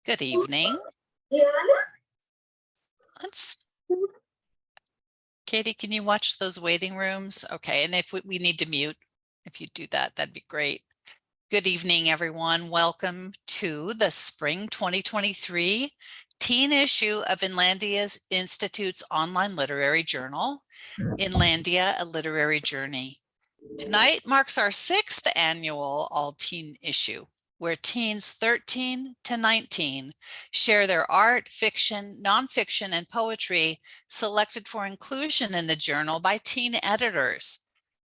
Good evening. Let's, Katie, can you watch those waiting rooms? Okay, and if we need to mute, if you do that, that'd be great. Good evening, everyone. Welcome to the Spring 2023 teen issue of Inlandia Institute's online literary journal, Inlandia, A Literary Journey. Tonight marks our 6th annual all-teen issue, where teens 13 to 19 share their art, fiction, nonfiction, and poetry selected for inclusion in the journal by teen editors.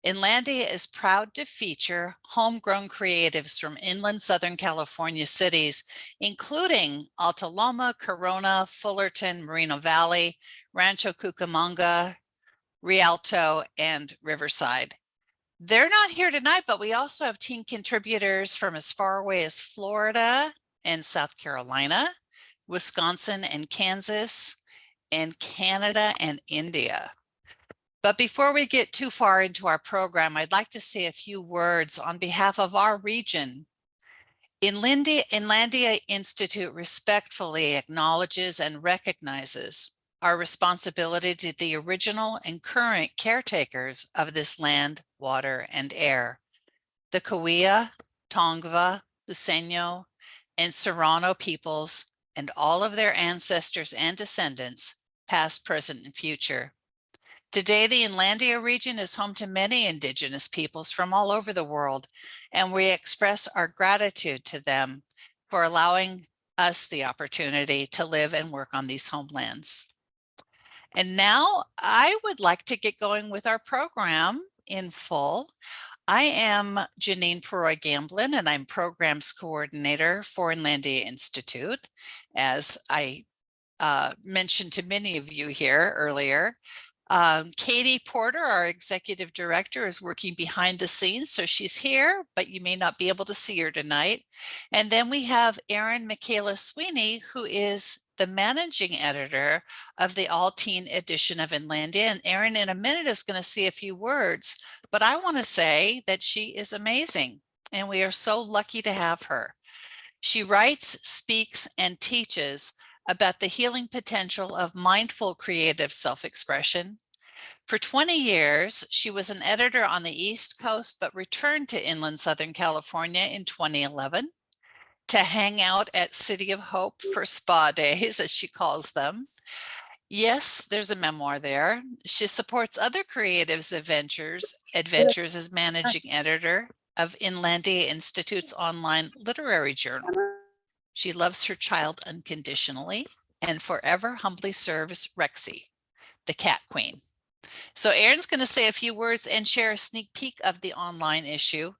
Inlandia is proud to feature homegrown creatives from inland Southern California cities, including Alta Loma, Corona, Fullerton, Moreno Valley, Rancho Cucamonga, Rialto, and Riverside. They're not here tonight, but we also have teen contributors from as far away as Florida and South Carolina, Wisconsin and Kansas, and Canada and India. But before we get too far into our program, I'd like to say a few words on behalf of our region. Inlandia Institute respectfully acknowledges and recognizes our responsibility to the original and current caretakers of this land, water, and air, the Cahuilla, Tongva, Luiseño, and Serrano peoples, and all of their ancestors and descendants, past, present, and future. Today, the Inlandia region is home to many indigenous peoples from all over the world, and we express our gratitude to them for allowing us the opportunity to live and work on these homelands. And now I would like to get going with our program in full. I am Janine Peroy-Gamblin, and I'm Programs Coordinator for Inlandia Institute, as I mentioned to many of you here earlier. Katie Porter, our Executive Director, is working behind the scenes, so she's here, but you may not be able to see her tonight. And then we have Erin Michaela Sweeney, who is the Managing Editor of the All-Teen edition of Inlandia. And Erin, in a minute, is going to say a few words, but I want to say that she is amazing, and we are so lucky to have her. She writes, speaks, and teaches about the healing potential of mindful creative self-expression. For 20 years, she was an editor on the East Coast, but returned to inland Southern California in 2011 to hang out at City of Hope for spa days, as she calls them. Yes, there's a memoir there. She supports other creatives' adventures as managing editor of Inlandia Institute's online literary journal. She loves her child unconditionally and forever humbly serves Rexy, the cat queen. So Erin's going to say a few words and share a sneak peek of the online issue.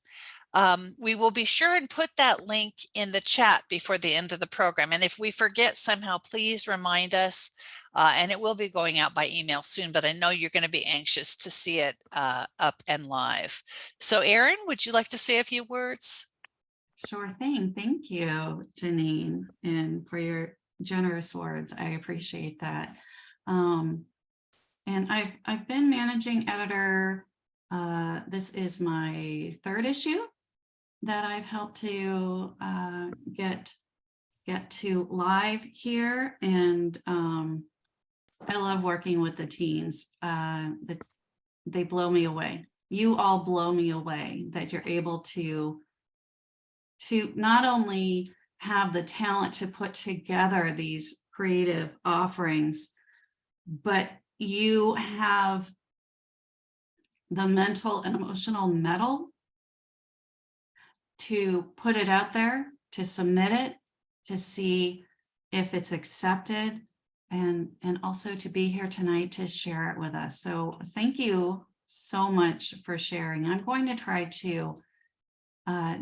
We will be sure and put that link in the chat before the end of the program. And if we forget somehow, please remind us. And it will be going out by email soon, but I know you're going to be anxious to see it up and live. So Erin, would you like to say a few words? Sure thing. Thank you, Janine, and for your generous words. I appreciate that. And I've been managing editor. This is my 3rd issue that I've helped to get to live here, and I love working with the teens. They blow me away. You all blow me away that you're able to not only have the talent to put together these creative offerings, but you have the mental and emotional mettle to put it out there, to submit it, to see if it's accepted, and also to be here tonight to share it with us. So thank you so much for sharing. I'm going to try to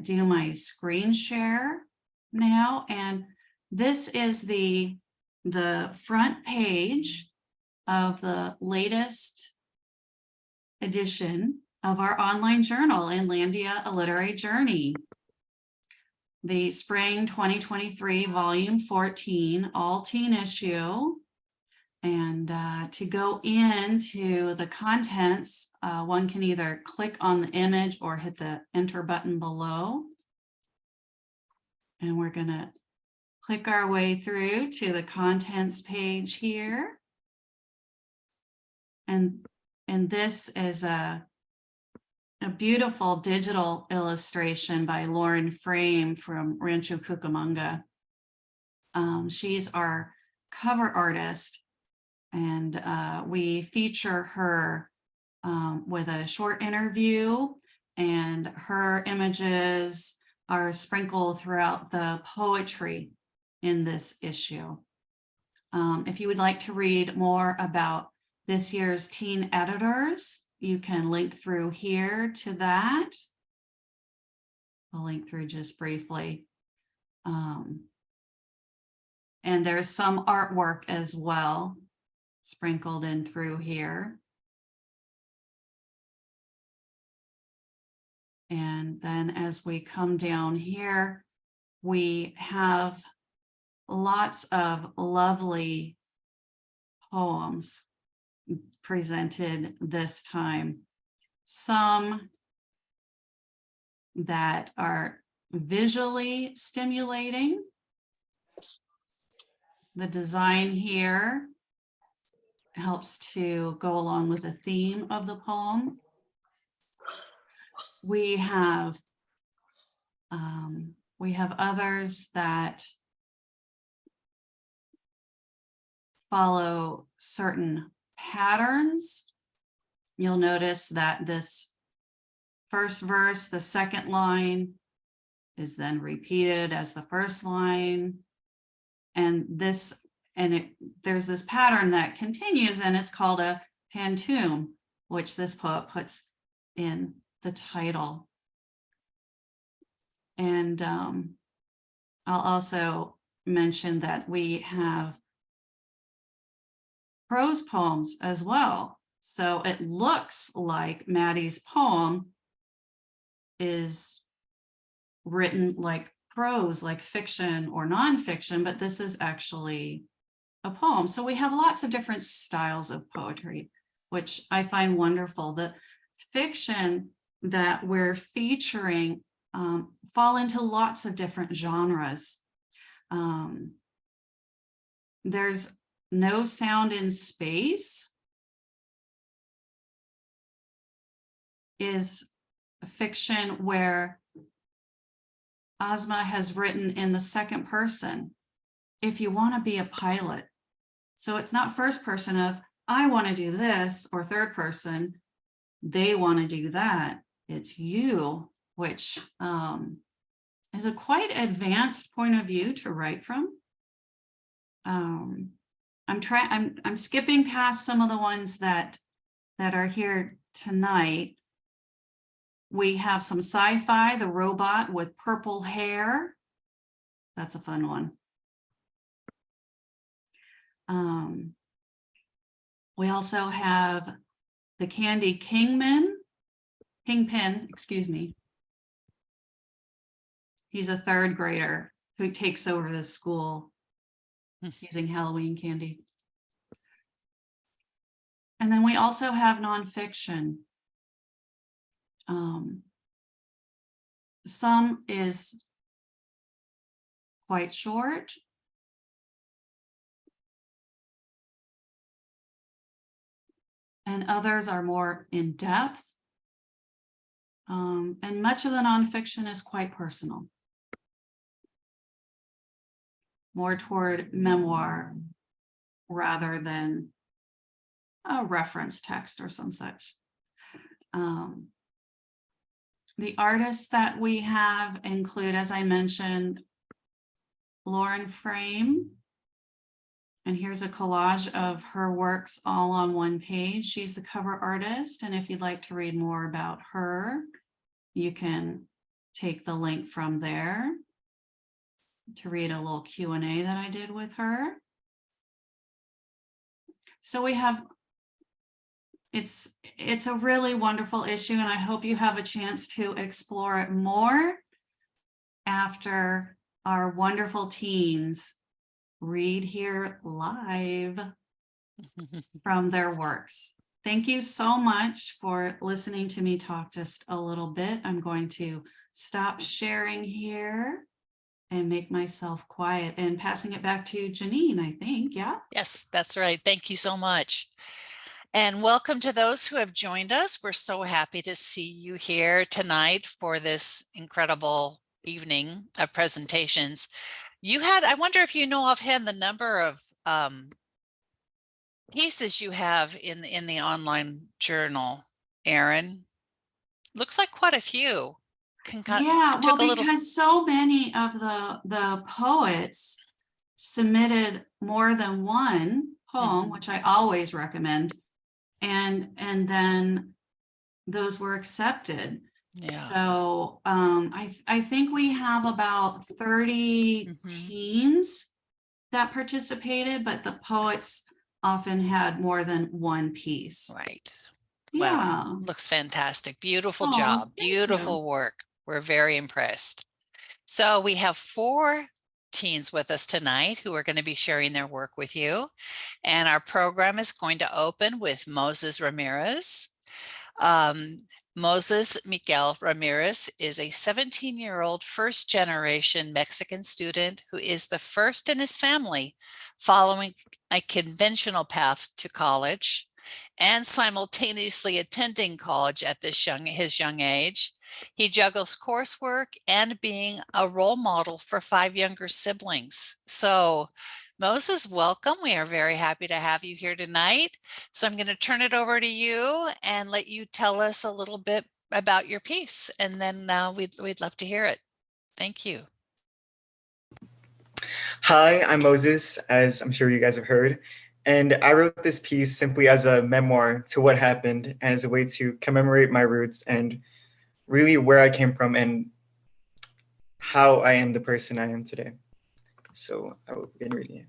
do my screen share now, and this is the front page of the latest edition of our online journal, Inlandia, A Literary Journey, the Spring 2023 Volume 14 all-teen issue. And to go into the contents, one can either click on the image or hit the enter button below. And we're going to click our way through to the contents page here. And this is a beautiful digital illustration by Lauren Frame from Rancho Cucamonga. She's our cover artist, and we feature her with a short interview, and her images are sprinkled throughout the poetry in this issue. If you would like to read more about this year's teen editors, you can link through here to that. I'll link through just briefly. And there's some artwork as well sprinkled in through here. And then as we come down here, we have lots of lovely poems presented this time. Some that are visually stimulating. The design here helps to go along with the theme of the poem. We have others that follow certain patterns. You'll notice that this first verse, the second line, is then repeated as the first line. And there's this pattern that continues, and it's called a pantoum, which this poet puts in the title. And I'll also mention that we have prose poems as well. So it looks like Maddie's poem is written like prose, like fiction or nonfiction, but this is actually a poem. So we have lots of different styles of poetry, which I find wonderful. The fiction that we're featuring fall into lots of different genres. There's No Sound in Space is a fiction where Ozma has written in the second person, if you want to be a pilot. So it's not first person of, I want to do this, or third person, they want to do that. It's you, which is a quite advanced point of view to write from. I'm skipping past some of the ones that are here tonight. We have some sci-fi, the robot with purple hair. That's a fun one. We also have the Candy Kingpin, excuse me. He's a third grader who takes over the school using Halloween candy. And then we also have nonfiction. Some is quite short. And others are more in depth. And much of the nonfiction is quite personal. More toward memoir rather than a reference text or some such. The artists that we have include, as I mentioned, Lauren Frame. And here's a collage of her works all on one page. She's the cover artist. And if you'd like to read more about her, you can take the link from there to read a little Q&A that I did with her. So we have, it's a really wonderful issue, and I hope you have a chance to explore it more after our wonderful teens read here live from their works. Thank you so much for listening to me talk just a little bit. I'm going to stop sharing here. and make myself quiet. And passing it back to Janine, I think. Yeah. Yes, that's right. Thank you so much. And welcome to those who have joined us. We're so happy to see you here tonight for this incredible evening of presentations. I wonder if you know offhand the number of pieces you have in the online journal, Erin. Looks like quite a few. Yeah, well, Took a little. because so many of the poets submitted more than one poem, Mhm. which I always recommend, and then those were accepted. Yeah. So I think we have about 30 Mhm. teens that participated, but the poets often had more than one piece. Right. Well, Yeah. looks fantastic. Beautiful Oh, job. thank you. Beautiful work. We're very impressed. So we have 4 teens with us tonight who are going to be sharing their work with you. And our program is going to open with Moses Ramirez. Um, Moses Miguel Ramirez is a 17-year-old first generation Mexican student who is the first in his family following a conventional path to college and simultaneously attending college at his young age. He juggles coursework and being a role model for 5 younger siblings. So, Moses, welcome. We are very happy to have you here tonight. So I'm going to turn it over to you and let you tell us a little bit about your piece, and then we'd love to hear it. Thank you. Hi, I'm Moses, as I'm sure you guys have heard, and I wrote this piece simply as a memoir to what happened and as a way to commemorate my roots and really where I came from and how I am the person I am today. So I will begin reading it.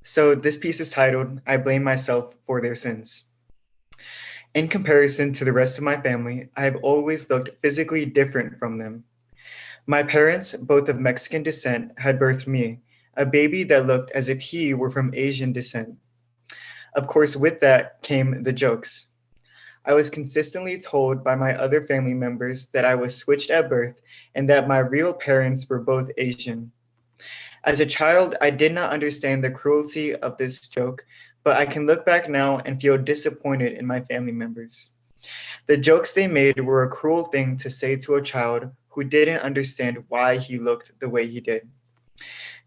So this piece is titled, I Blame Myself for Their Sins. In comparison to the rest of my family, I have always looked physically different from them. My parents, both of Mexican descent, had birthed me, a baby that looked as if he were from Asian descent. Of course, with that came the jokes. I was consistently told by my other family members that I was switched at birth and that my real parents were both Asian. As a child, I did not understand the cruelty of this joke, but I can look back now and feel disappointed in my family members. The jokes they made were a cruel thing to say to a child who didn't understand why he looked the way he did.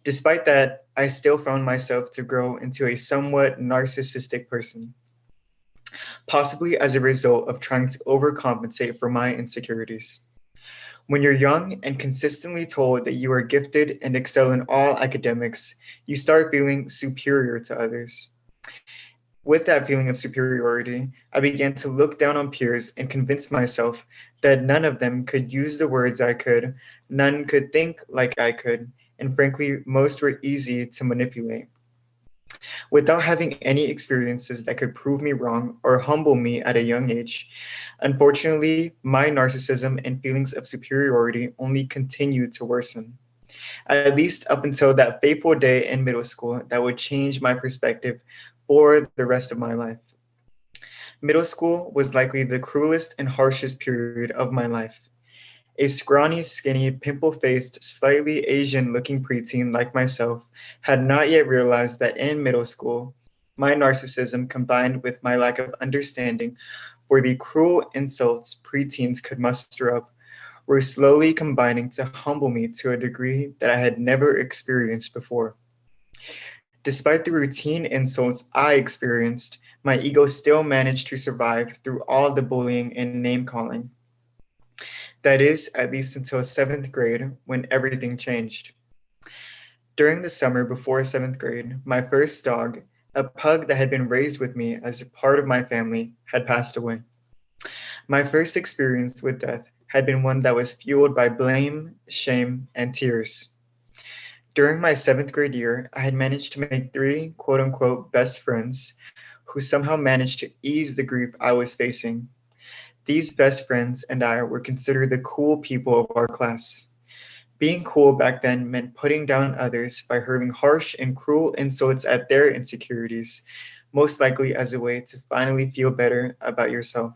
Despite that, I still found myself to grow into a somewhat narcissistic person, possibly as a result of trying to overcompensate for my insecurities. When you're young and consistently told that you are gifted and excel in all academics, you start feeling superior to others. With that feeling of superiority, I began to look down on peers and convince myself that none of them could use the words I could, none could think like I could, and frankly, most were easy to manipulate. Without having any experiences that could prove me wrong or humble me at a young age, unfortunately, my narcissism and feelings of superiority only continued to worsen, at least up until that fateful day in middle school that would change my perspective for the rest of my life. Middle school was likely the cruelest and harshest period of my life. A scrawny, skinny, pimple faced, slightly Asian looking preteen like myself had not yet realized that in middle school, my narcissism combined with my lack of understanding for the cruel insults preteens could muster up were slowly combining to humble me to a degree that I had never experienced before. Despite the routine insults I experienced, my ego still managed to survive through all the bullying and name calling. That is, at least until 7th grade, when everything changed. During the summer before 7th grade, my first dog, a pug that had been raised with me as a part of my family, had passed away. My first experience with death had been one that was fueled by blame, shame, and tears. During my 7th grade year, I had managed to make 3 quote unquote best friends who somehow managed to ease the grief I was facing. These best friends and I were considered the cool people of our class. Being cool back then meant putting down others by hurling harsh and cruel insults at their insecurities, most likely as a way to finally feel better about yourself.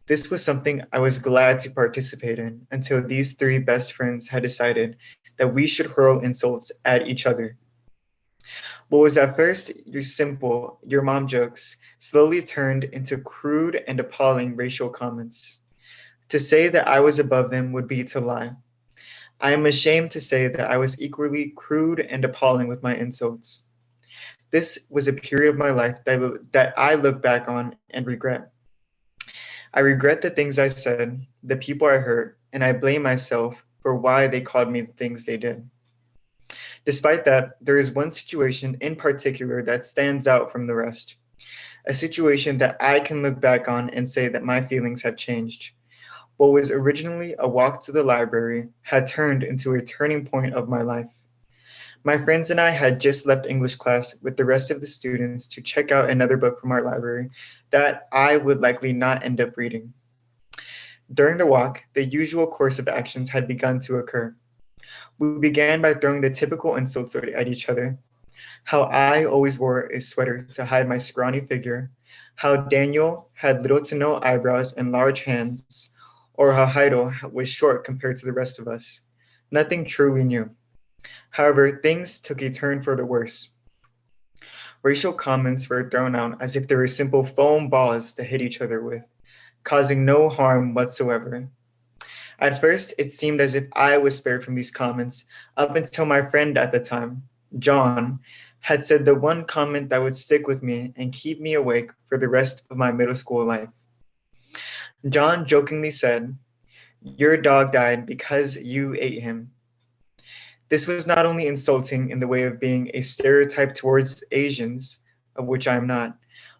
This was something I was glad to participate in until these three best friends had decided that we should hurl insults at each other. What was at first your simple, your mom jokes slowly turned into crude and appalling racial comments. To say that I was above them would be to lie. I am ashamed to say that I was equally crude and appalling with my insults. This was a period of my life that I look back on and regret. I regret the things I said, the people I hurt, and I blame myself for why they called me the things they did. Despite that, there is one situation in particular that stands out from the rest. A situation that I can look back on and say that my feelings have changed. What was originally a walk to the library had turned into a turning point of my life. My friends and I had just left English class with the rest of the students to check out another book from our library that I would likely not end up reading. During the walk, the usual course of actions had begun to occur. We began by throwing the typical insults at each other. How I always wore a sweater to hide my scrawny figure, how Daniel had little to no eyebrows and large hands, or how Heido was short compared to the rest of us. Nothing truly new. However, things took a turn for the worse. Racial comments were thrown out as if they were simple foam balls to hit each other with, causing no harm whatsoever. At first, it seemed as if I was spared from these comments up until my friend at the time, John, had said the one comment that would stick with me and keep me awake for the rest of my middle school life. John jokingly said, "Your dog died because you ate him." This was not only insulting in the way of being a stereotype towards Asians, of which I am not,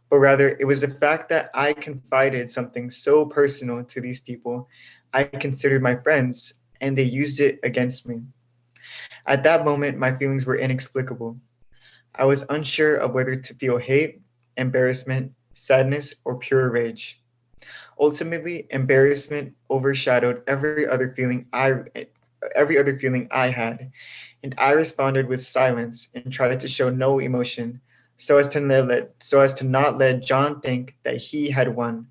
but rather it was the fact that I confided something so personal to these people I considered my friends, and they used it against me. At that moment, my feelings were inexplicable. I was unsure of whether to feel hate, embarrassment, sadness, or pure rage. Ultimately, embarrassment overshadowed every other feeling I had, and I responded with silence and tried to show no emotion so as to not let John think that he had won.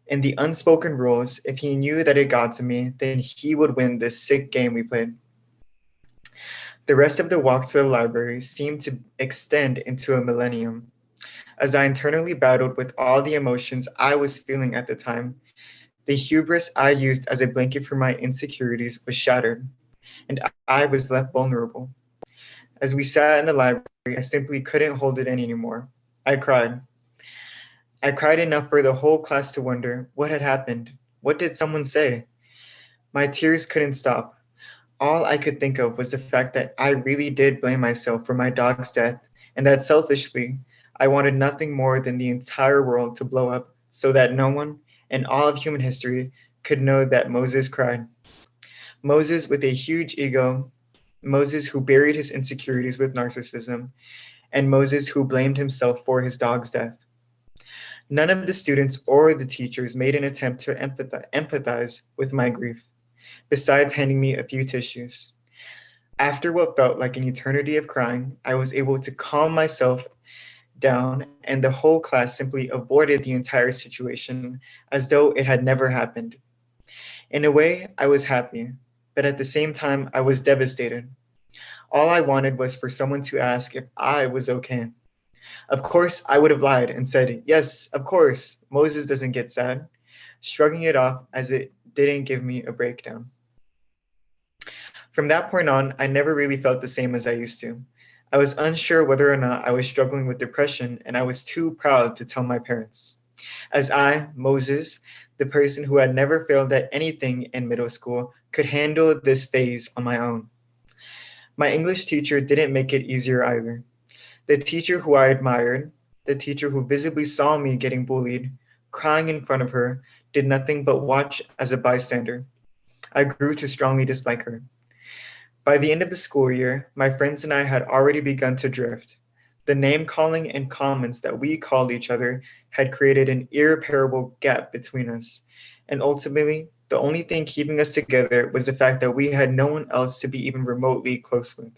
In the unspoken rules, if he knew that it got to me, then he would win this sick game we played. The rest of the walk to the library seemed to extend into a millennium. As I internally battled with all the emotions I was feeling at the time, the hubris I used as a blanket for my insecurities was shattered, and I was left vulnerable. As we sat in the library, I simply couldn't hold it in anymore. I cried. I cried enough for the whole class to wonder what had happened. What did someone say? My tears couldn't stop. All I could think of was the fact that I really did blame myself for my dog's death, and that selfishly, I wanted nothing more than the entire world to blow up so that no one in all of human history could know that Moses cried. Moses with a huge ego, Moses who buried his insecurities with narcissism, and Moses who blamed himself for his dog's death. None of the students or the teachers made an attempt to empathize with my grief, besides handing me a few tissues. After what felt like an eternity of crying, I was able to calm myself down, and the whole class simply avoided the entire situation as though it had never happened. In a way, I was happy, but at the same time, I was devastated. All I wanted was for someone to ask if I was okay. Of course, I would have lied and said, "Yes, of course, Moses doesn't get sad," shrugging it off as it didn't give me a breakdown. From that point on, I never really felt the same as I used to. I was unsure whether or not I was struggling with depression, and I was too proud to tell my parents. As I, Moses, the person who had never failed at anything in middle school, could handle this phase on my own. My English teacher didn't make it easier either. The teacher who I admired, the teacher who visibly saw me getting bullied, crying in front of her, did nothing but watch as a bystander. I grew to strongly dislike her. By the end of the school year, my friends and I had already begun to drift. The name calling and comments that we called each other had created an irreparable gap between us. And ultimately, the only thing keeping us together was the fact that we had no one else to be even remotely close with.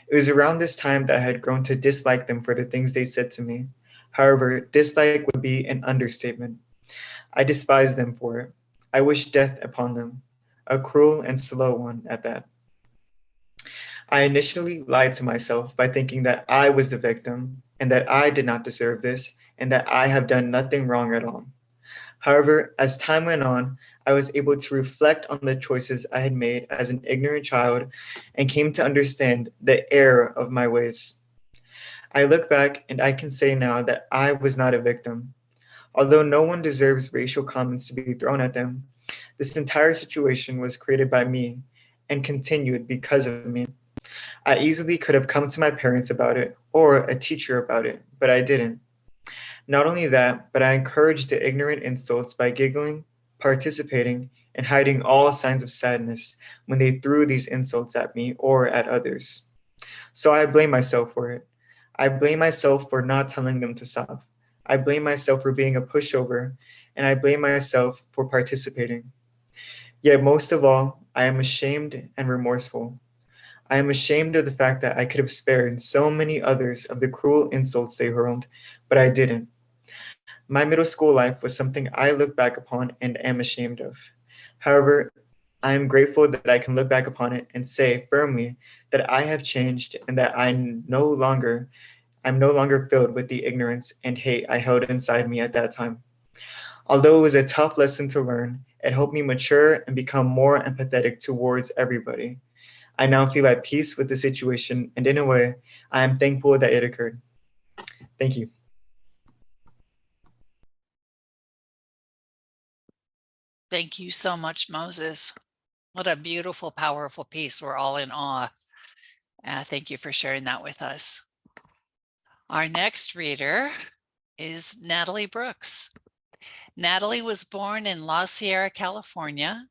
It was around this time that I had grown to dislike them for the things they said to me. However, dislike would be an understatement. I despise them for it. I wish death upon them, a cruel and slow one at that. I initially lied to myself by thinking that I was the victim and that I did not deserve this and that I have done nothing wrong at all. However, as time went on, I was able to reflect on the choices I had made as an ignorant child and came to understand the error of my ways. I look back and I can say now that I was not a victim. Although no one deserves racial comments to be thrown at them, this entire situation was created by me and continued because of me. I easily could have come to my parents about it or a teacher about it, but I didn't. Not only that, but I encouraged the ignorant insults by giggling, participating, and hiding all signs of sadness when they threw these insults at me or at others. So I blame myself for it. I blame myself for not telling them to stop. I blame myself for being a pushover, and I blame myself for participating. Yet most of all, I am ashamed and remorseful. I am ashamed of the fact that I could have spared so many others of the cruel insults they hurled, but I didn't. My middle school life was something I look back upon and am ashamed of. However, I am grateful that I can look back upon it and say firmly that I have changed and that I'm no longer filled with the ignorance and hate I held inside me at that time. Although it was a tough lesson to learn, it helped me mature and become more empathetic towards everybody. I now feel at peace with the situation, and in a way, I am thankful that it occurred. Thank you. Thank you so much, Moses. What a beautiful, powerful piece. We're all in awe. Thank you for sharing that with us. Our next reader is Natalie Brooks. Natalie was born in La Sierra, California,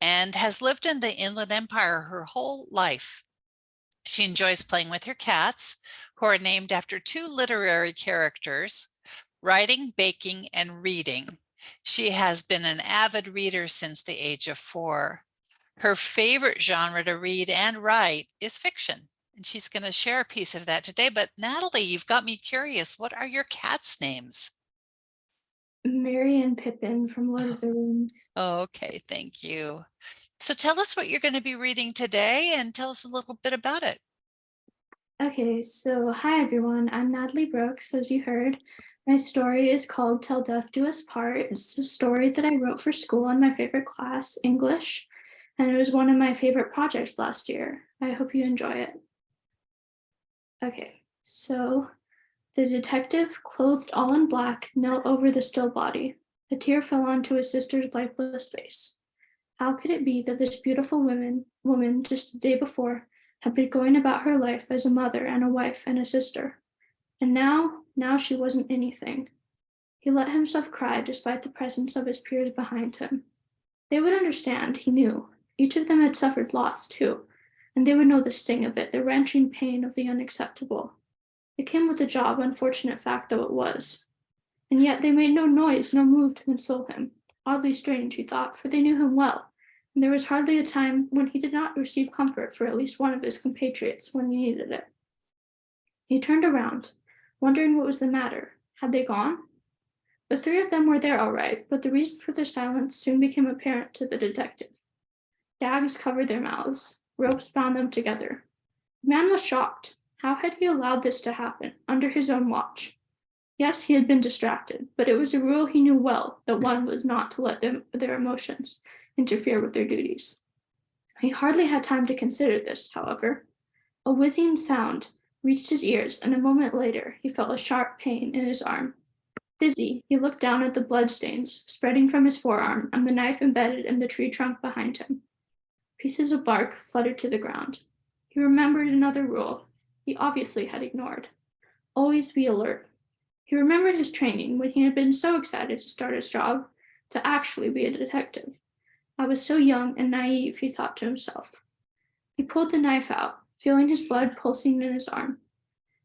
and has lived in the Inland Empire her whole life. She enjoys playing with her cats, who are named after two literary characters, writing, baking, and reading. She has been an avid reader since the age of 4. Her favorite genre to read and write is fiction, and she's going to share a piece of that today. But Natalie, you've got me curious. What are your cats' names? Merry and Pippin from Lord of the Rings. Okay, thank you. So tell us what you're going to be reading today and tell us a little bit about it. Okay, so hi everyone, I'm Natalie Brooks, as you heard. My story is called Till Death Do Us Part. It's a story that I wrote for school in my favorite class, English, and it was one of my favorite projects last year. I hope you enjoy it. Okay, so the detective, clothed all in black, knelt over the still body. A tear fell onto his sister's lifeless face. How could it be that this beautiful woman just the day before had been going about her life as a mother and a wife and a sister? And now she wasn't anything. He let himself cry despite the presence of his peers behind him. They would understand, he knew. Each of them had suffered loss, too, and they would know the sting of it, the wrenching pain of the unacceptable. It came with the job, unfortunate fact though it was. And yet they made no noise, no move to console him. Oddly strange, he thought, for they knew him well, and there was hardly a time when he did not receive comfort for at least one of his compatriots when he needed it. He turned around, wondering what was the matter. Had they gone? The 3 of them were there all right, but the reason for their silence soon became apparent to the detective. Gags covered their mouths. Ropes bound them together. The man was shocked. How had he allowed this to happen, under his own watch? Yes, he had been distracted, but it was a rule he knew well that one was not to let their emotions interfere with their duties. He hardly had time to consider this, however. A whizzing sound reached his ears, and a moment later he felt a sharp pain in his arm. Dizzy, he looked down at the bloodstains spreading from his forearm and the knife embedded in the tree trunk behind him. Pieces of bark fluttered to the ground. He remembered another rule he obviously had ignored. Always be alert. He remembered his training when he had been so excited to start his job, to actually be a detective. I was so young and naive, he thought to himself. He pulled the knife out, feeling his blood pulsing in his arm.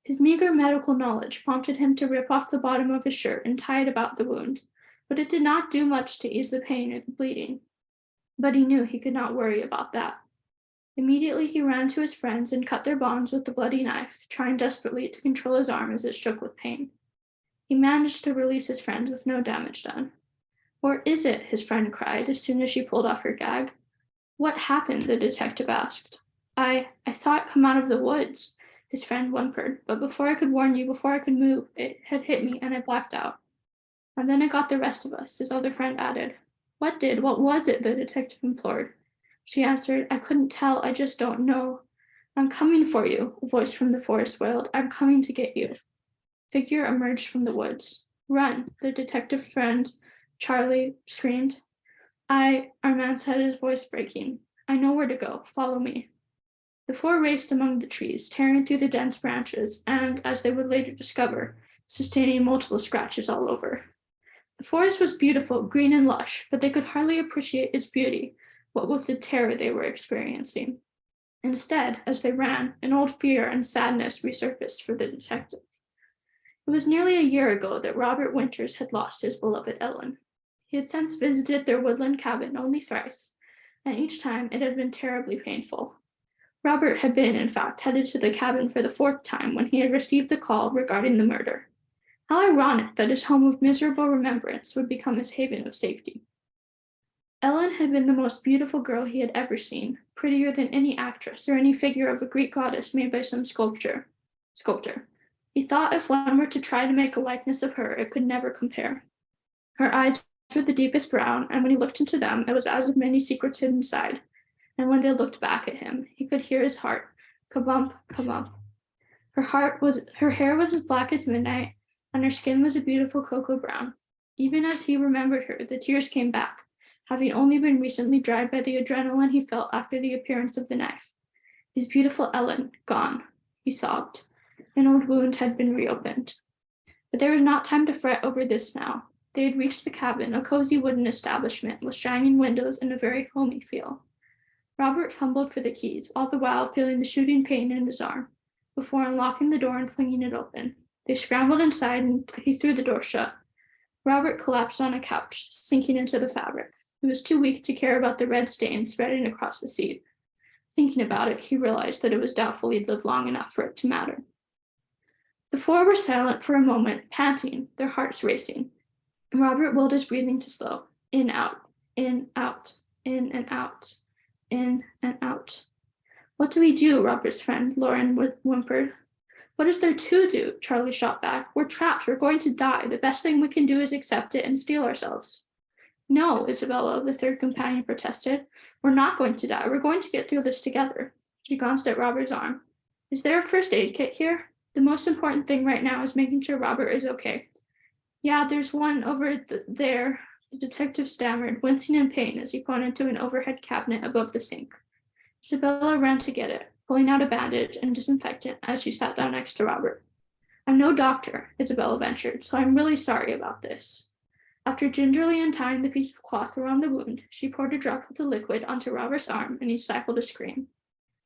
His meager medical knowledge prompted him to rip off the bottom of his shirt and tie it about the wound, but it did not do much to ease the pain or the bleeding. But he knew he could not worry about that. Immediately he ran to his friends and cut their bonds with the bloody knife, trying desperately to control his arm as it shook with pain. He managed to release his friends with no damage done. Or is it? His friend cried as soon as she pulled off her gag. What happened? The detective asked. I saw it come out of the woods, his friend whimpered, but before I could warn you, before I could move, it had hit me and I blacked out. And then it got the rest of us, his other friend added. What did? What was it? The detective implored. She answered, I couldn't tell, I just don't know. I'm coming for you, a voice from the forest wailed. I'm coming to get you. Figure emerged from the woods. Run, the detective friend, Charlie, screamed. Our man said, his voice breaking. I know where to go. Follow me. The four raced among the trees, tearing through the dense branches, and, as they would later discover, sustaining multiple scratches all over. The forest was beautiful, green and lush, but they could hardly appreciate its beauty, what with the terror they were experiencing. Instead, as they ran, an old fear and sadness resurfaced for the detective. It was nearly a year ago that Robert Winters had lost his beloved Ellen. He had since visited their woodland cabin only thrice, and each time it had been terribly painful. Robert had been, in fact, headed to the cabin for the fourth time when he had received the call regarding the murder. How ironic that his home of miserable remembrance would become his haven of safety. Ellen had been the most beautiful girl he had ever seen, prettier than any actress or any figure of a Greek goddess made by some sculptor. He thought if one were to try to make a likeness of her, it could never compare. Her eyes were the deepest brown, and when he looked into them, it was as if many secrets hid inside. And when they looked back at him, he could hear his heart, kabump, kabump. Her hair was as black as midnight, and her skin was a beautiful cocoa brown. Even as he remembered her, the tears came back, having only been recently dried by the adrenaline he felt after the appearance of the knife. His beautiful Ellen, gone, he sobbed. An old wound had been reopened. But there was not time to fret over this now. They had reached the cabin, a cozy wooden establishment with shining windows and a very homey feel. Robert fumbled for the keys, all the while feeling the shooting pain in his arm, before unlocking the door and flinging it open. They scrambled inside and he threw the door shut. Robert collapsed on a couch, sinking into the fabric. He was too weak to care about the red stains spreading across the seat. Thinking about it, he realized that it was doubtful he'd lived long enough for it to matter. The four were silent for a moment, panting, their hearts racing. Robert willed his breathing to slow. In, out, in, out, in and out, in and out. What do we do, Robert's friend, Lauren whimpered. What is there to do? Charlie shot back. We're trapped. We're going to die. The best thing we can do is accept it and steel ourselves. No, Isabella, the third companion protested. We're not going to die. We're going to get through this together. She glanced at Robert's arm. Is there a first aid kit here? The most important thing right now is making sure Robert is okay. Yeah, there's one over there, the detective stammered, wincing in pain as he pointed to an overhead cabinet above the sink. Isabella ran to get it, pulling out a bandage and disinfectant as she sat down next to Robert. I'm no doctor, Isabella ventured, so I'm really sorry about this. After gingerly untying the piece of cloth around the wound, she poured a drop of the liquid onto Robert's arm and he stifled a scream.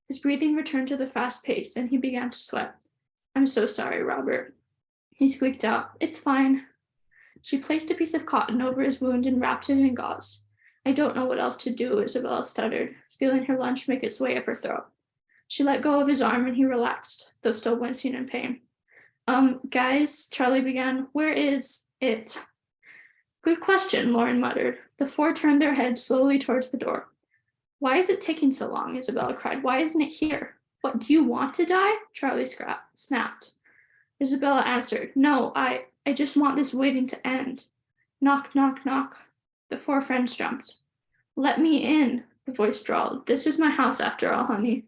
His breathing returned to the fast pace and he began to sweat. I'm so sorry, Robert. He squeaked out, It's fine. She placed a piece of cotton over his wound and wrapped it in gauze. I don't know what else to do, Isabella stuttered, feeling her lunch make its way up her throat. She let go of his arm and he relaxed, though still wincing in pain. Guys, Charlie began, where is it? Good question, Lauren muttered. The four turned their heads slowly towards the door. Why is it taking so long? Isabella cried. Why isn't it here? What, do you want to die? Charlie snapped. Isabella answered, No, I just want this waiting to end. Knock, knock, knock. The four friends jumped. Let me in, the voice drawled. This is my house after all, honey.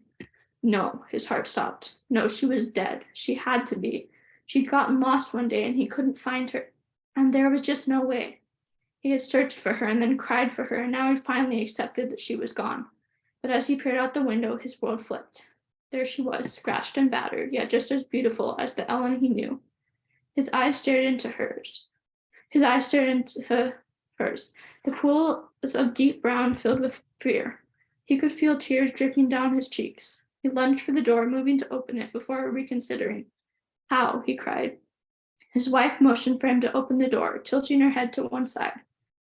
No, his heart stopped. No, she was dead. She had to be. She'd gotten lost one day and he couldn't find her. And there was just no way. He had searched for her and then cried for her, and now he'd finally accepted that she was gone. But as he peered out the window, his world flipped. There she was, scratched and battered, yet just as beautiful as the Ellen he knew. His eyes stared into hers. The pool was of deep brown filled with fear. He could feel tears dripping down his cheeks. He lunged for the door, moving to open it before reconsidering. How? He cried. His wife motioned for him to open the door, tilting her head to one side.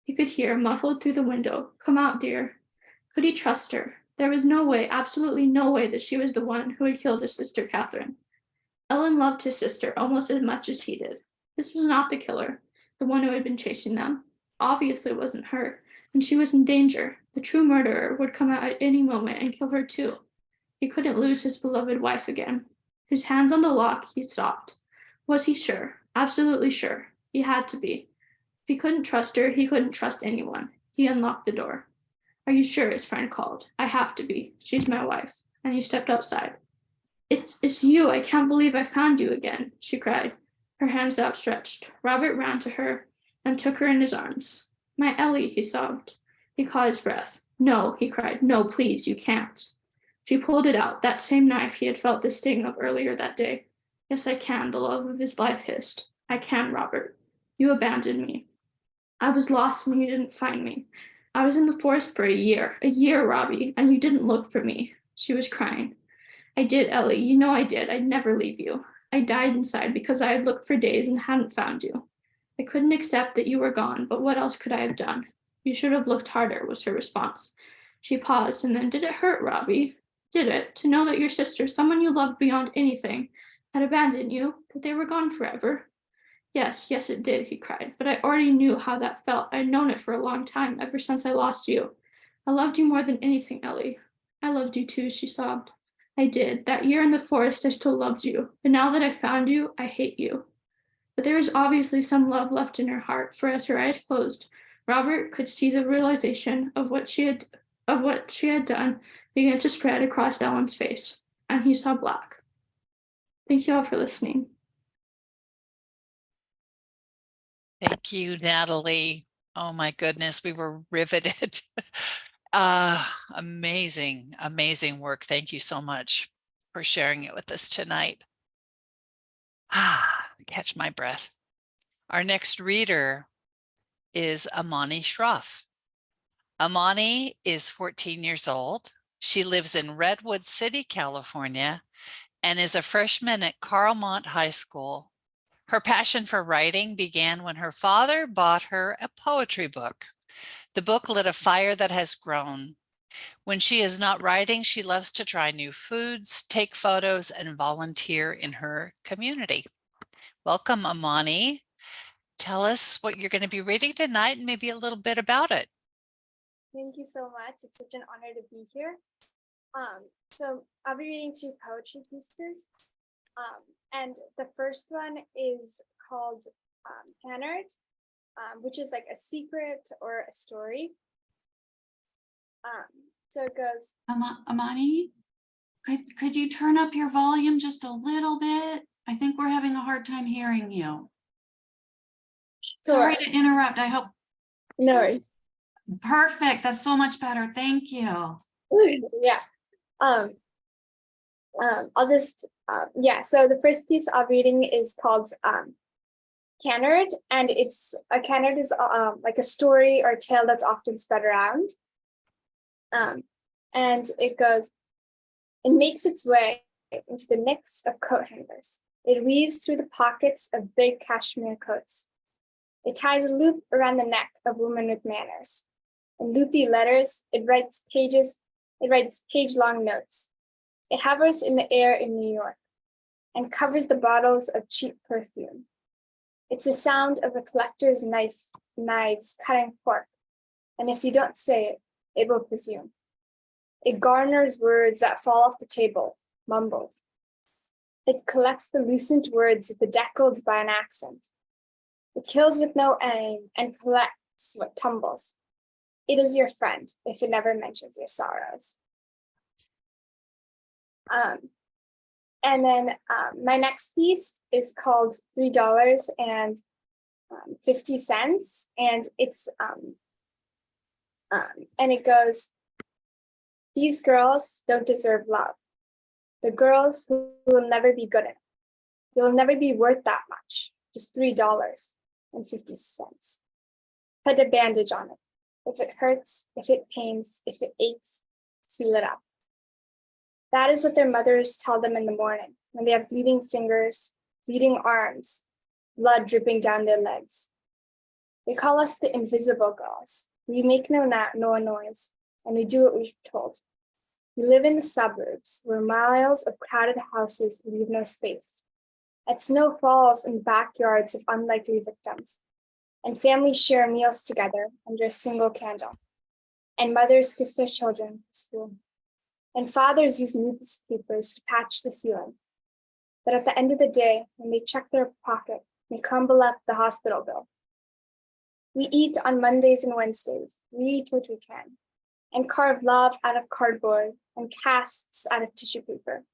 He could hear, muffled through the window, Come out, dear. Could he trust her? There was no way, absolutely no way, that she was the one who had killed his sister, Catherine. Ellen loved his sister almost as much as he did. This was not the killer, the one who had been chasing them. obviously wasn't her, and she was in danger. The true murderer would come out at any moment and kill her too. He couldn't lose his beloved wife again. His hands on the lock, he stopped. Was he sure? Absolutely sure. He had to be. If he couldn't trust her, he couldn't trust anyone. He unlocked the door. Are you sure? His friend called. I have to be. She's my wife. And he stepped outside. It's you. I can't believe I found you again, she cried, her hands outstretched. Robert ran to her and took her in his arms. My Ellie, he sobbed. He caught his breath. No, he cried. No, please, you can't. She pulled it out, that same knife he had felt the sting of earlier that day. Yes, I can, the love of his life hissed. I can, Robert. You abandoned me. I was lost and you didn't find me. I was in the forest for a year, Robbie, and you didn't look for me. She was crying. I did, Ellie. You know I did. I'd never leave you. I died inside because I had looked for days and hadn't found you. I couldn't accept that you were gone, but what else could I have done? You should have looked harder, was her response. She paused, and then, did it hurt, Robbie? Did it, to know that your sister, someone you loved beyond anything, had abandoned you, that they were gone forever? Yes, yes, it did, he cried, but I already knew how that felt. I'd known it for a long time, ever since I lost you. I loved you more than anything, Ellie. I loved you too, she sobbed. I did. That year in the forest, I still loved you. But now that I found you, I hate you. But there was obviously some love left in her heart, for as her eyes closed, Robert could see the realization of what she had done begin to spread across Ellen's face, and he saw black. Thank you all for listening. Thank you, Natalie. Oh my goodness, we were riveted. Amazing, amazing work. Thank you so much for sharing it with us tonight. Catch my breath. Our next reader is Amani Shroff. Amani is 14 years old. She lives in Redwood City, California, and is a freshman at Carlmont High School. Her passion for writing began when her father bought her a poetry book. The book lit a fire that has grown. When she is not writing, she loves to try new foods, take photos, and volunteer in her community. Welcome, Amani. Tell us what you're going to be reading tonight and maybe a little bit about it. Thank you so much. It's such an honor to be here. So I'll be reading 2 poetry pieces. And the first one is called Canard, which is like a secret or a story. So it goes. Amani, could you turn up your volume just a little bit? I think we're having a hard time hearing you. Sorry to interrupt. I hope. No worries. Perfect. That's so much better. Thank you. Yeah. I'll just so the first piece I'm reading is called Canard, and a canard is like a story or tale that's often spread around. And it goes, it makes its way into the necks of coat hangers. It weaves through the pockets of big cashmere coats. It ties a loop around the neck of women with manners. In loopy letters, it writes page-long notes. It hovers in the air in New York and covers the bottles of cheap perfume. It's the sound of a collector's knives cutting cork, and if you don't say it, it will presume. It garners words that fall off the table, mumbled. It collects the loosened words bedeckled by an accent. It kills with no aim and collects what tumbles. It is your friend if it never mentions your sorrows. And then my next piece is called $3.50, and it's and it goes, these girls don't deserve love. The girls who will never be good enough. You'll never be worth that much. Just $3.50. Put a bandage on it. If it hurts, if it pains, if it aches, seal it up. That is what their mothers tell them in the morning when they have bleeding fingers, bleeding arms, blood dripping down their legs. They call us the invisible girls. We make no noise, and we do what we're told. We live in the suburbs where miles of crowded houses leave no space. At snow falls in backyards of unlikely victims. and families share meals together under a single candle, and mothers kiss their children for school, and fathers use newspapers to patch the ceiling. But at the end of the day, when they check their pocket, they crumble up the hospital bill. We eat on Mondays and Wednesdays. We eat what we can, and carve love out of cardboard, and casts out of tissue paper,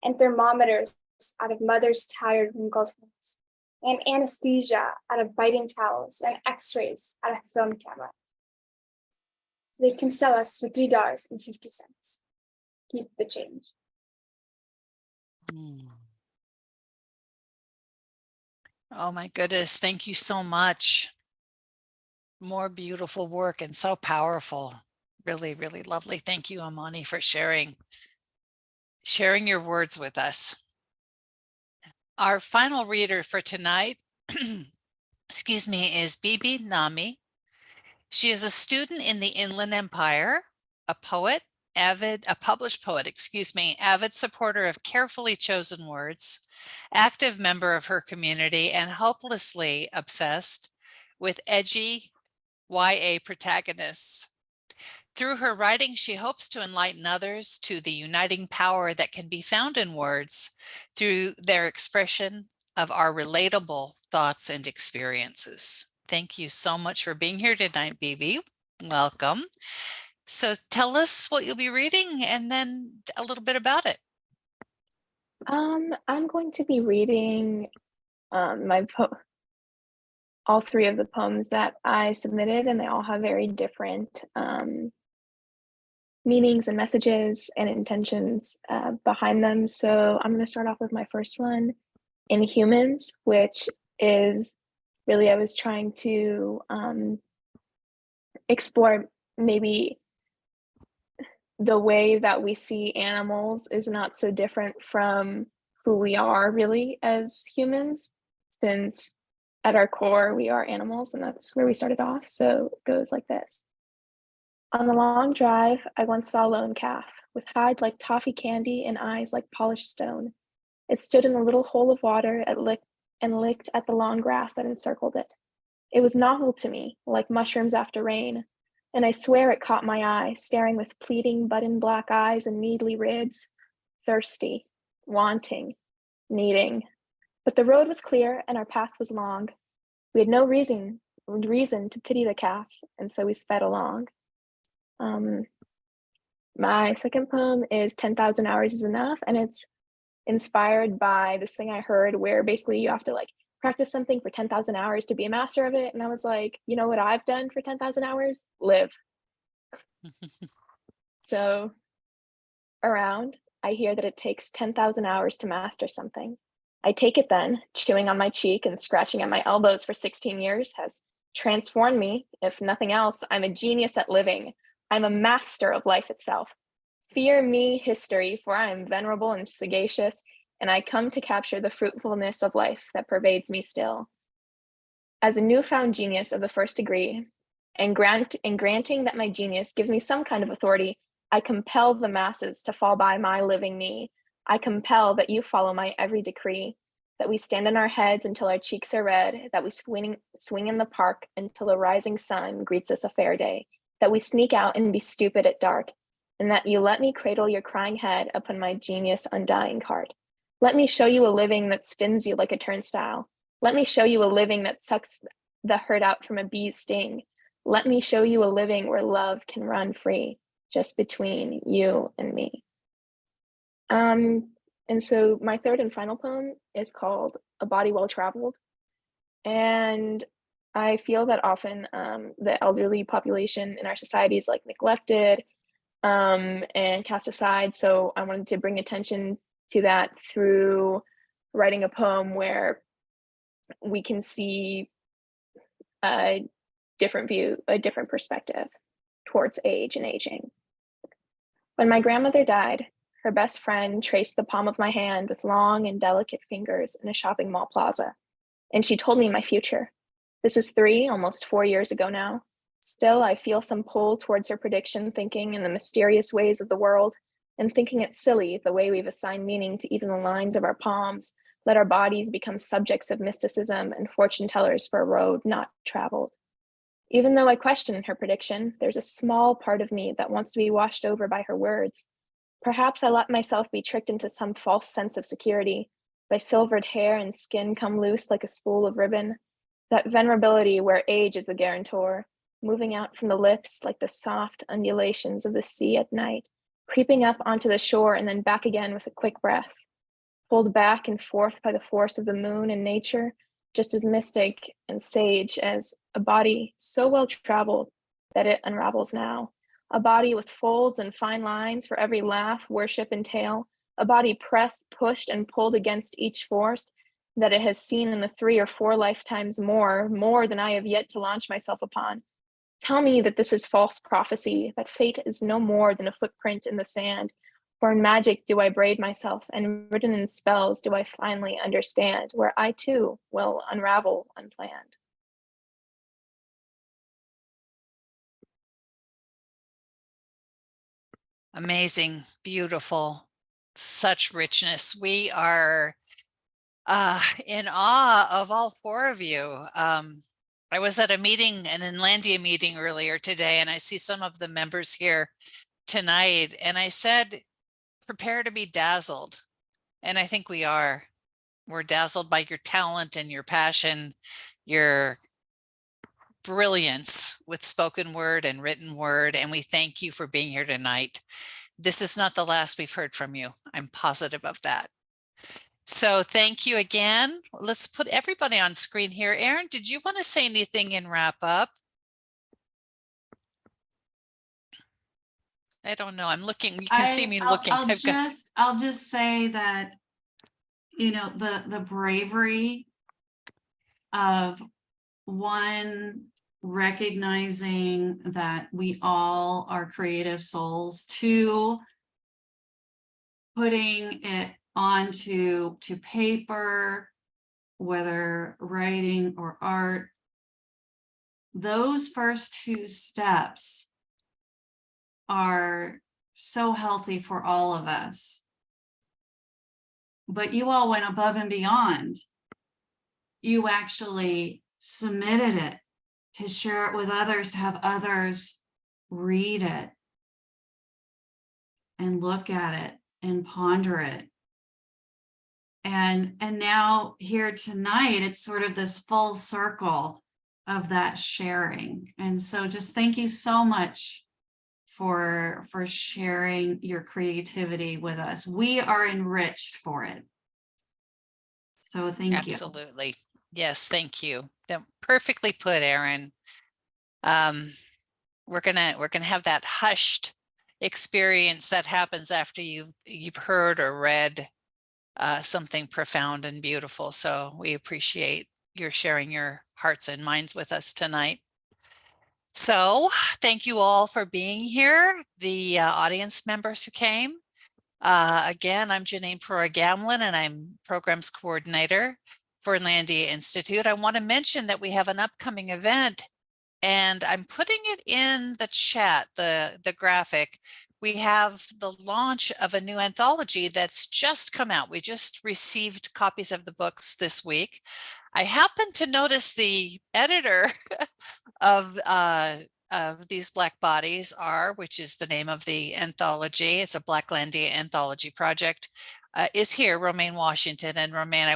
and thermometers out of mothers' tired wrinkled hands, and anesthesia out of biting towels, and x-rays out of film cameras. They can sell us for $3.50. Keep the change. Oh my goodness, thank you so much. More beautiful work and so powerful. Really, really lovely. Thank you, Amani, for sharing your words with us. Our final reader for tonight, excuse me, is Bibi Nami. She is a student in the Inland Empire, a poet, a published poet, avid supporter of carefully chosen words, active member of her community, and hopelessly obsessed with edgy YA protagonists. Through her writing, she hopes to enlighten others to the uniting power that can be found in words through their expression of our relatable thoughts and experiences. Thank you so much for being here tonight, Bibi. Welcome. So tell us what you'll be reading and then a little bit about it. I'm going to be reading all three of the poems that I submitted, and they all have very different meanings and messages and intentions behind them. So I'm going to start off with my first one, Inhumans, which is really, I was trying to explore maybe the way that we see animals is not so different from who we are really as humans, since at our core we are animals, and that's where we started off. So it goes like this. On the long drive, I once saw a lone calf with hide like toffee candy and eyes like polished stone. It stood in a little hole of water and licked at the long grass that encircled it. It was novel to me, like mushrooms after rain, and I swear it caught my eye, staring with pleading button black eyes and needly ribs, thirsty, wanting, needing. But the road was clear and our path was long. We had no reason to pity the calf, and so we sped along. My second poem is 10,000 Hours is Enough, and it's inspired by this thing I heard where basically you have to like practice something for 10,000 hours to be a master of it. And I was like, you know what I've done for 10,000 hours? Live. So around, I hear that it takes 10,000 hours to master something. I take it then, chewing on my cheek and scratching at my elbows for 16 years has transformed me. If nothing else, I'm a genius at living. I'm a master of life itself. Fear me, history, for I am venerable and sagacious, and I come to capture the fruitfulness of life that pervades me still. As a newfound genius of the first degree, and granting that my genius gives me some kind of authority, I compel the masses to fall by my living knee. I compel that you follow my every decree, that we stand on our heads until our cheeks are red, that we swing in the park until the rising sun greets us a fair day, that we sneak out and be stupid at dark, and that you let me cradle your crying head upon my genius undying cart. Let me show you a living that spins you like a turnstile. Let me show you a living that sucks the hurt out from a bee's sting. Let me show you a living where love can run free, just between you and me. And so my third and final poem is called A Body Well Traveled. And I feel that often the elderly population in our society is like neglected and cast aside. So I wanted to bring attention to that through writing a poem where we can see a different view, a different perspective towards age and aging. When my grandmother died, her best friend traced the palm of my hand with long and delicate fingers in a shopping mall plaza, and she told me my future. This was 3, almost 4 years ago now. Still, I feel some pull towards her prediction, thinking in the mysterious ways of the world, and thinking it's silly the way we've assigned meaning to even the lines of our palms, Let our bodies become subjects of mysticism and fortune tellers for a road not traveled. Even though I question her prediction, there's a small part of me that wants to be washed over by her words. Perhaps I let myself be tricked into some false sense of security by silvered hair and skin come loose like a spool of ribbon, that venerability where age is the guarantor, moving out from the lips like the soft undulations of the sea at night, creeping up onto the shore and then back again with a quick breath, pulled back and forth by the force of the moon and nature, just as mystic and sage as a body so well traveled that it unravels now. A body with folds and fine lines for every laugh, worship, and tale. A body pressed, pushed, and pulled against each force that it has seen in the 3 or 4 lifetimes more than I have yet to launch myself upon. Tell me that this is false prophecy, that fate is no more than a footprint in the sand. For in magic do I braid myself, and written in spells do I finally understand, where I too will unravel unplanned. Amazing, beautiful, such richness. We are in awe of all 4 of you. I was at a meeting, an Inlandia meeting earlier today, and I see some of the members here tonight. And I said, prepare to be dazzled. And I think we are. We're dazzled by your talent and your passion, your brilliance with spoken word and written word. And we thank you for being here tonight. This is not the last we've heard from you. I'm positive of that. So thank you again. Let's put everybody on screen here. Erin, did you want to say anything in wrap up? I don't know. I'm looking. You can see me looking. I'll just say that, you know, the bravery of one recognizing that we all are creative souls, 2 putting it onto paper, whether writing or art. Those first 2 steps are so healthy for all of us. But you all went above and beyond. You actually submitted it to share it with others, to have others read it and look at it and ponder it. And now here tonight, it's sort of this full circle of that sharing. And so just thank you so much for sharing your creativity with us. We are enriched for it. So thank you. Absolutely. Yes, thank you. Perfectly put, Erin. We're gonna have that hushed experience that happens after you've heard or read something profound and beautiful. So we appreciate your sharing your hearts and minds with us tonight. So thank you all for being here, the audience members who came. Again, I'm Janine Perra-Gamlin, and I'm Programs Coordinator for Inlandia Institute. I want to mention that we have an upcoming event, and I'm putting it in the chat, the graphic. We have the launch of a new anthology that's just come out. We just received copies of the books this week. I happened to notice the editor of these Black Bodies Are, which is the name of the anthology. It's a Blacklandia anthology project, is here, Romaine Washington. And Romaine,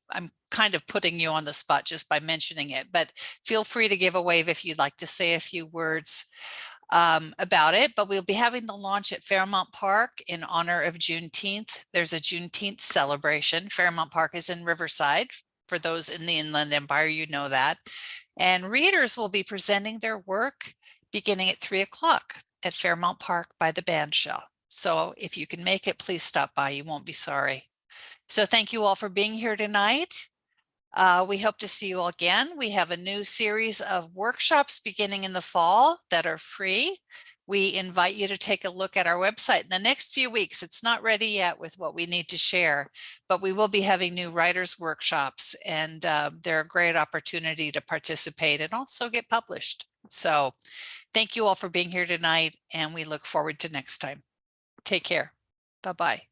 I'm kind of putting you on the spot just by mentioning it, but feel free to give a wave if you'd like to say a few words about it. But we'll be having the launch at Fairmount Park in honor of Juneteenth. There's a Juneteenth celebration. Fairmount Park is in Riverside. For those in the Inland Empire, you know that. And readers will be presenting their work beginning at 3 o'clock at Fairmount Park by the bandshell. So if you can make it, please stop by. You won't be sorry. So thank you all for being here tonight. We hope to see you all again. We have a new series of workshops beginning in the fall that are free. We invite you to take a look at our website in the next few weeks. It's not ready yet with what we need to share, but we will be having new writers workshops, and they're a great opportunity to participate and also get published. So thank you all for being here tonight, and we look forward to next time. Take care. Bye-bye.